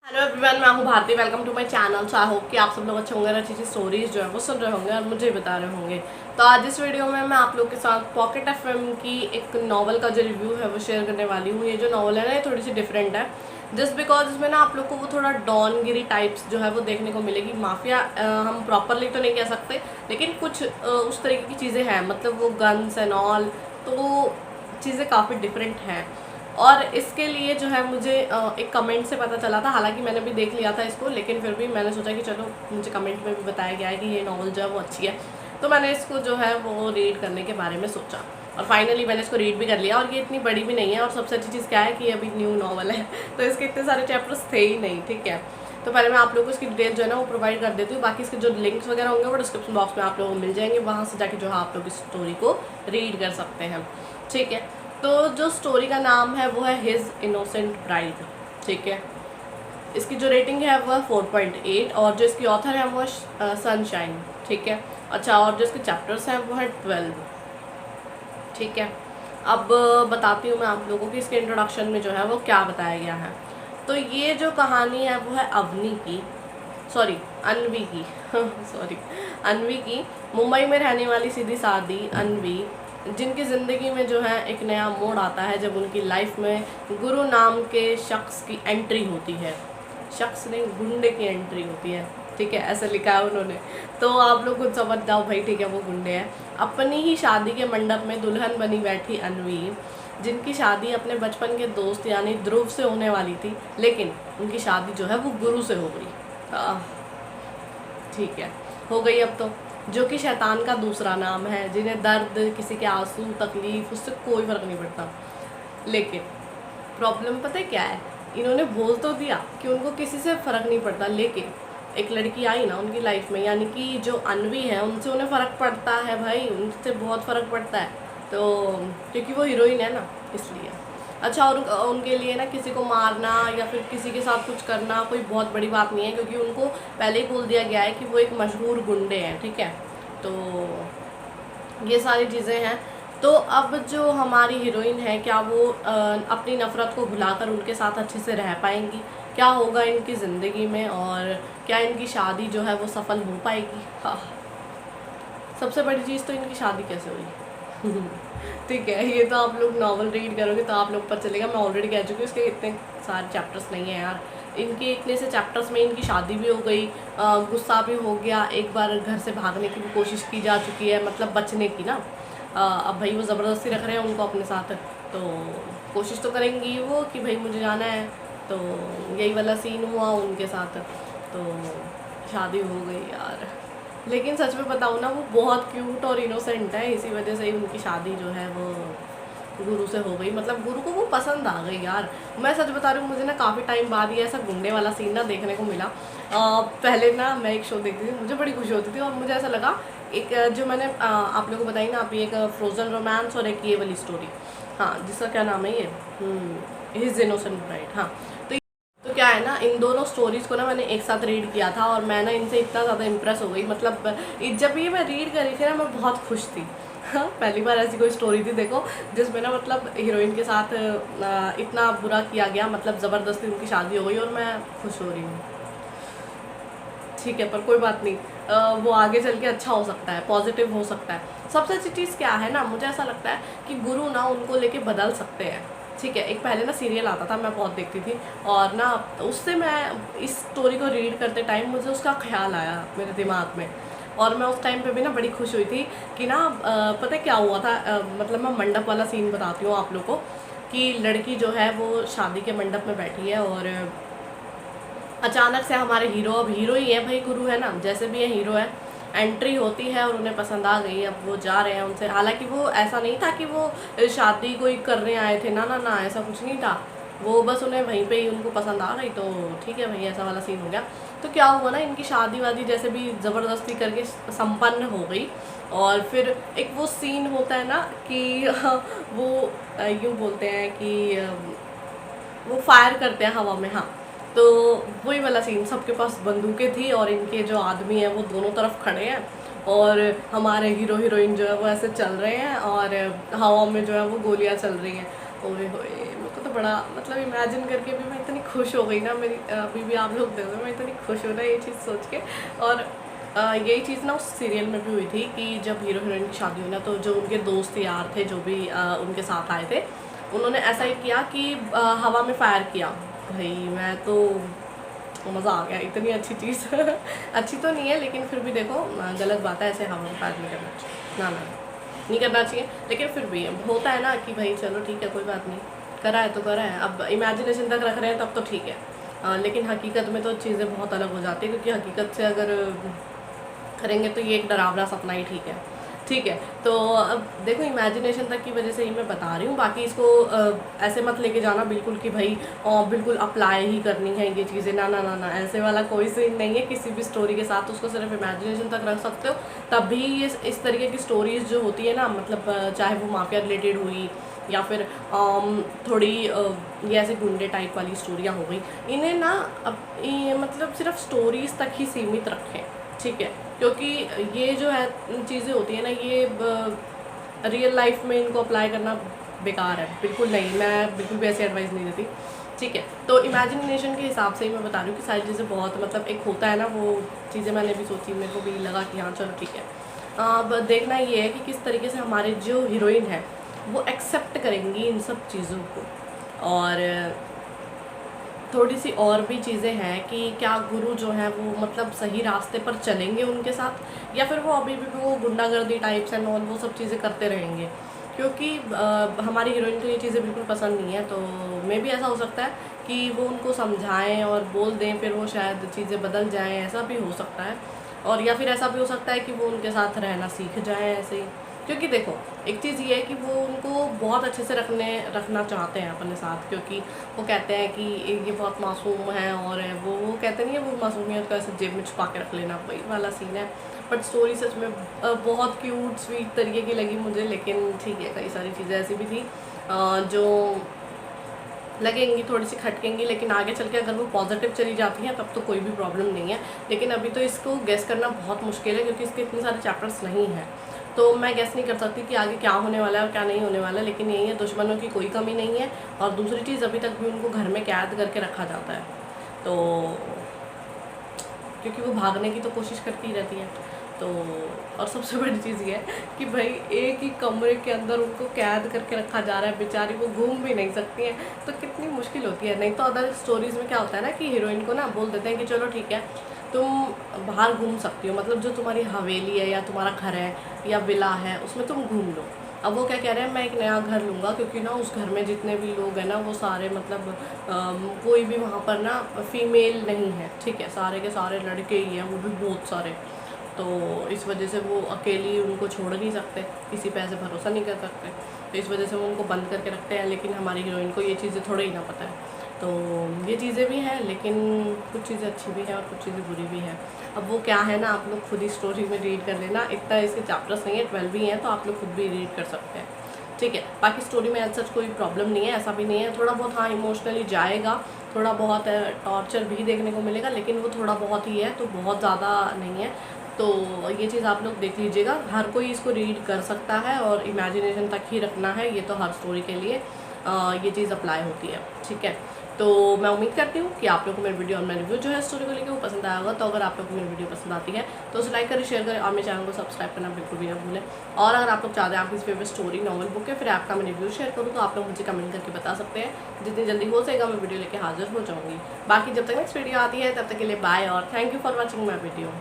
Hello everyone, मैं हूँ Bharti. Welcome to my channel. So I hope कि आप सब लोग अच्छे होंगे और अच्छी अच्छी स्टोरीज जो है वो सुन रहे होंगे और मुझे बता रहे होंगे। तो आज इस वीडियो में मैं आप लोग के साथ पॉकेट एफएम की एक नॉवल का जो रिव्यू है वो शेयर करने वाली हूँ। ये जो नॉवल है ना, ये थोड़ी सी डिफरेंट है जस्ट बिकॉज इसमें ना आप लोग को वो थोड़ा डॉनगिरी टाइप्स जो है वो देखने को मिलेगी। माफिया हम प्रॉपरली तो नहीं कह सकते, लेकिन कुछ उस तरीके की चीज़ें हैं, मतलब वो गन्स एंड ऑल, तो चीज़ें काफ़ी डिफरेंट हैं। और इसके लिए जो है मुझे एक कमेंट से पता चला था, हालांकि मैंने भी देख लिया था इसको, लेकिन फिर भी मैंने सोचा कि चलो मुझे कमेंट में भी बताया गया है कि ये नॉवल जो है वो अच्छी है, तो मैंने इसको जो है वो रीड करने के बारे में सोचा और फाइनली मैंने इसको रीड भी कर लिया। और ये इतनी बड़ी भी नहीं है और सबसे अच्छी चीज़ क्या है कि ये अभी न्यू नॉवल है तो इसके इतने सारे चैप्टर्स थे ही नहीं, ठीक है। तो पहले मैं आप लोगों को इसकी डिटेल जो है ना वो प्रोवाइड कर देती हूँ, बाकी इसके जो लिंक्स वगैरह होंगे वो डिस्क्रिप्शन बॉक्स में आप लोगों को मिल जाएंगे, वहाँ से जाके जो है आप लोग इस स्टोरी को रीड कर सकते हैं, ठीक है। तो जो स्टोरी का नाम है वो है हिज इनोसेंट ब्राइड, ठीक है। इसकी जो रेटिंग है वो है 4.8 और जो इसकी ऑथर है वो है सनशाइन, ठीक है। अच्छा, और जो इसके चैप्टर्स हैं वो है 12, ठीक है। अब बताती हूँ मैं आप लोगों की इसके इंट्रोडक्शन में जो है वो क्या बताया गया है। तो ये जो कहानी है वो है अनवी की सॉरी अनवी की, मुंबई में रहने वाली सीधी सादी अनवी, जिनकी ज़िंदगी में जो है एक नया मोड़ आता है जब उनकी लाइफ में गुरु नाम के शख्स की एंट्री होती है। शख्स नहीं, गुंडे की एंट्री होती है, ठीक है, ऐसा लिखा है उन्होंने। तो आप लोग खुद समझ जाओ भाई, ठीक है, वो गुंडे हैं। अपनी ही शादी के मंडप में दुल्हन बनी बैठी अनवी, जिनकी शादी अपने बचपन के दोस्त यानी ध्रुव से होने वाली थी, लेकिन उनकी शादी जो है वो गुरु से हो गई। ठीक है, हो गई अब तो, जो कि शैतान का दूसरा नाम है, जिन्हें दर्द, किसी के आंसू, तकलीफ, उससे कोई फ़र्क नहीं पड़ता। लेकिन प्रॉब्लम पता है क्या है, इन्होंने बोल तो दिया कि उनको किसी से फ़र्क नहीं पड़ता, लेकिन एक लड़की आई ना उनकी लाइफ में, यानी कि जो अनवी है, उनसे उन्हें फ़र्क पड़ता है भाई, उनसे बहुत फ़र्क पड़ता है। तो क्योंकि वो हीरोइन है ना, इसलिए। अच्छा, और उनके लिए ना किसी को मारना या फिर किसी के साथ कुछ करना कोई बहुत बड़ी बात नहीं है, क्योंकि उनको पहले ही बोल दिया गया है कि वो एक मशहूर गुंडे हैं, ठीक है। तो ये सारी चीज़ें हैं। तो अब जो हमारी हीरोइन है, क्या वो अपनी नफ़रत को भुलाकर उनके साथ अच्छे से रह पाएंगी? क्या होगा इनकी ज़िंदगी में और क्या इनकी शादी जो है वो सफल हो पाएगी? हाँ, सबसे बड़ी चीज़ तो इनकी शादी कैसे हुई ठीक है, ये तो आप लोग नॉवल रीड करोगे तो आप लोग पता चलेगा। मैं ऑलरेडी कह चुकी हूँ इसके इतने सारे चैप्टर्स नहीं हैं यार। इनके इतने से चैप्टर्स में इनकी शादी भी हो गई, गुस्सा भी हो गया, एक बार घर से भागने की भी कोशिश की जा चुकी है, मतलब बचने की ना। अब भाई वो ज़बरदस्ती रख रहे हैं उनको अपने साथ, तो कोशिश तो करेंगी वो कि भाई मुझे जाना है। तो यही वाला सीन हुआ उनके साथ, तो शादी हो गई यार। लेकिन सच में बताऊँ ना, वो बहुत क्यूट और इनोसेंट है, इसी वजह से ही उनकी शादी जो है वो गुरु से हो गई, मतलब गुरु को वो पसंद आ गई यार। मैं सच बता रही हूँ, मुझे ना काफ़ी टाइम बाद ये ऐसा गुंडे वाला सीन ना देखने को मिला। पहले ना मैं एक शो देखती थी, मुझे बड़ी खुशी होती थी और मुझे ऐसा लगा एक जो मैंने आप लोगों को बताई ना अभी, एक फ्रोजन रोमांस और एक ये वाली स्टोरी, हाँ, जिसका क्या नाम है ये, हिज इनोसेंट ब्राइड। हाँ, तो क्या है ना, इन दोनों स्टोरीज़ को ना मैंने एक साथ रीड किया था और मैं ना इनसे इतना ज़्यादा इम्प्रेस हो गई, मतलब जब ये मैं रीड कर रही थी ना, मैं बहुत खुश थी। हाँ, पहली बार ऐसी कोई स्टोरी थी देखो जिसमें ना मतलब हीरोइन के साथ इतना बुरा किया गया, मतलब ज़बरदस्ती उनकी शादी हो गई और मैं खुश हो रही हूँ, ठीक है। पर कोई बात नहीं, वो आगे चल के अच्छा हो सकता है, पॉजिटिव हो सकता है। सबसे अच्छी चीज़ क्या है ना, मुझे ऐसा लगता है कि गुरु ना उनको लेके बदल सकते हैं, ठीक है। एक पहले ना सीरियल आता था, मैं बहुत देखती थी, और ना उससे मैं इस स्टोरी को रीड करते टाइम मुझे उसका ख्याल आया मेरे दिमाग में, और मैं उस टाइम पे भी ना बड़ी खुश हुई थी कि ना पता है क्या हुआ था, मतलब मैं मंडप वाला सीन बताती हूँ आप लोग को, कि लड़की जो है वो शादी के मंडप में बैठी है और अचानक से हमारे हीरो, अब हीरो ही है भाई, गुरु है ना, जैसे भी ये हीरो है, एंट्री होती है और उन्हें पसंद आ गई। अब वो जा रहे हैं उनसे, हालांकि वो ऐसा नहीं था कि वो शादी कोई करने आए थे, ना ना ना, ऐसा कुछ नहीं था, वो बस उन्हें वहीं पे ही उनको पसंद आ गई, तो ठीक है भाई, ऐसा वाला सीन हो गया। तो क्या हुआ ना, इनकी शादी वादी जैसे भी ज़बरदस्ती करके संपन्न हो गई, और फिर एक वो सीन होता है ना कि वो यूँ बोलते हैं कि वो फायर करते हैं हवा में, हाँ, तो वही वाला सीन, सबके पास बंदूकें थी और इनके जो आदमी हैं वो दोनों तरफ खड़े हैं, और हमारे हीरो हीरोइन जो है वो ऐसे चल रहे हैं और हवा में जो है वो गोलियां चल रही हैं। ओए होए, मेरे को तो बड़ा मतलब इमेजिन करके भी मैं इतनी खुश हो गई ना, मेरी अभी भी आप लोग देखो मैं इतनी खुश हूँ ना ये चीज़ सोच के। और यही चीज़ ना उस सीरियल में भी हुई थी कि जब हीरो हीरोइन की शादी हुई ना, तो जो उनके दोस्त यार थे जो भी उनके साथ आए थे, उन्होंने ऐसा ही किया कि हवा में फायर किया। भाई मैं तो मज़ा आ गया, इतनी अच्छी चीज़ अच्छी तो नहीं है लेकिन फिर भी देखो गलत बात है, ऐसे हवा में फायर नहीं करना चाहिए, ना नहीं करना चाहिए। लेकिन फिर भी होता है ना कि भाई चलो ठीक है कोई बात नहीं, करा है तो करा है, अब इमेजिनेशन तक रख रहे हैं तब तो ठीक है। लेकिन हकीकत में तो चीज़ें बहुत अलग हो जाती है, क्योंकि हकीकत से अगर करेंगे तो ये एक डरावना सपना ही ठीक है। ठीक है, तो अब देखो इमेजिनेशन तक की वजह से ही मैं बता रही हूँ, बाकी इसको ऐसे मत लेके जाना बिल्कुल कि भाई बिल्कुल अप्लाई ही करनी है ये चीज़ें, ना ना ना ना, ऐसे वाला कोई सीन नहीं है किसी भी स्टोरी के साथ। उसको सिर्फ इमेजिनेशन तक रख सकते हो, तभी ये इस तरीके की स्टोरीज़ जो होती है ना, मतलब चाहे वो माफिया रिलेटेड हुई या फिर थोड़ी ये ऐसे गुंडे टाइप वाली स्टोरियाँ हो गई, इन्हें ना अब ये मतलब सिर्फ स्टोरीज़ तक ही सीमित रखें, ठीक है। क्योंकि ये जो है चीज़ें होती है ना, ये रियल लाइफ में इनको अप्लाई करना बेकार है, बिल्कुल नहीं, मैं बिल्कुल भी ऐसी एडवाइस नहीं देती, ठीक है। तो इमेजिनेशन के हिसाब से ही मैं बता रही हूँ कि सारी चीज़ें बहुत मतलब एक होता है ना, वो चीज़ें मैंने भी सोची, मेरे को भी लगा कि हाँ चलो ठीक है। अब देखना ये है कि किस तरीके से हमारे जो हीरोइन है वो एक्सेप्ट करेंगी इन सब चीज़ों को। और थोड़ी सी और भी चीज़ें हैं कि क्या गुरु जो हैं वो मतलब सही रास्ते पर चलेंगे उनके साथ, या फिर वो अभी भी वो गुंडागर्दी टाइप्स एंड ऑल वो सब चीज़ें करते रहेंगे। क्योंकि हमारी हीरोइन को ये चीज़ें बिल्कुल पसंद नहीं है, तो मे भी ऐसा हो सकता है कि वो उनको समझाएं और बोल दें, फिर वो शायद चीज़ें बदल जाएं, ऐसा भी हो सकता है। और या फिर ऐसा भी हो सकता है कि वो उनके साथ रहना सीख जाएं ऐसे ही। क्योंकि देखो एक चीज़ ये है कि वो उनको बहुत अच्छे से रखना चाहते हैं अपने साथ, क्योंकि वो कहते हैं कि ये बहुत मासूम है, और वो कहते नहीं है वो मासूमियत को ऐसे जेब में छुपा के रख लेना, वही वाला सीन है। बट स्टोरी सच में बहुत क्यूट स्वीट तरीके की लगी मुझे, लेकिन ठीक है कई सारी चीज़ें ऐसी भी थी जो लगेंगी थोड़ी सी खटकेंगी, लेकिन आगे चल के अगर वो पॉजिटिव चली जाती हैं तब तो कोई भी प्रॉब्लम नहीं है। लेकिन अभी तो इसको गेस करना बहुत मुश्किल है, क्योंकि इसके इतने सारे चैप्टर्स नहीं हैं, तो मैं गेस नहीं कर सकती कि आगे क्या होने वाला है और क्या नहीं होने वाला है। लेकिन यही है, दुश्मनों की कोई कमी नहीं है, और दूसरी चीज़ अभी तक भी उनको घर में कैद करके रखा जाता है, तो क्योंकि वो भागने की तो कोशिश करती ही रहती है। तो और सबसे बड़ी चीज़ ये है कि भाई एक ही कमरे के अंदर उनको कैद करके रखा जा रहा है, बेचारी वो घूम भी नहीं सकती हैं, तो कितनी मुश्किल होती है। नहीं तो अदर स्टोरीज़ में क्या होता है ना कि हीरोइन को ना बोल देते हैं कि चलो ठीक है तुम बाहर घूम सकती हो, मतलब जो तुम्हारी हवेली है या तुम्हारा घर है या विला है उसमें तुम घूम लो। अब वो क्या कह रहे हैं, मैं एक नया घर लूँगा, क्योंकि ना उस घर में जितने भी लोग हैं ना वो सारे मतलब कोई भी वहाँ पर ना फीमेल नहीं है, ठीक है, सारे के सारे लड़के ही हैं, वो भी बहुत सारे। तो इस वजह से वो अकेली उनको छोड़ नहीं सकते, किसी पे ऐसे भरोसा नहीं कर सकते, तो इस वजह से वो उनको बंद करके रखते हैं। लेकिन हमारी हीरोइन को ये चीज़ें थोड़ा ही ना पता है, तो ये चीज़ें भी हैं, लेकिन कुछ चीज़ें अच्छी भी हैं और कुछ चीज़ें बुरी भी हैं। अब वो क्या है ना, आप लोग खुद ही स्टोरी में रीड कर लेना, इतना इसके चैप्टर्स नहीं है, 12 ही हैं, तो आप लोग खुद भी रीड कर सकते हैं, ठीक है। बाकी स्टोरी में ऐसा कोई प्रॉब्लम नहीं है, ऐसा भी नहीं है, थोड़ा बहुत हाँ इमोशनली जाएगा, थोड़ा बहुत टॉर्चर भी देखने को मिलेगा, लेकिन वो थोड़ा बहुत ही है, तो बहुत ज़्यादा नहीं है। तो ये चीज़ आप लोग देख लीजिएगा, हर कोई इसको रीड कर सकता है, और इमेजिनेशन तक ही रखना है, ये तो हर स्टोरी के लिए ये चीज़ अप्लाई होती है, ठीक है। तो मैं उम्मीद करती हूँ कि आप लोग को मेरी वीडियो और मेरा रिव्यू जो है स्टोरी को लेकर वो पसंद आया होगा। तो अगर आप लोग को मेरी वीडियो पसंद आती है तो उसे लाइक करें, शेयर करें, और मेरे चैनल को सब्सक्राइब करना बिल्कुल भी ना भूलें। और अगर आप लोग चाहते हैं आपकी फेवरेट स्टोरी, नॉवल, बुक या फिर आपका मैं रिव्यू शेयर करूँ, तो आप लोग मुझे कमेंट करके बता सकते हैं। जितनी जल्दी हो सकेगा मैं वीडियो लेकर हाजिर हो जाऊँगी। बाकी जब तक नेक्स्ट वीडियो आती है तब तक के लिए बाय, और thank you for watching my video.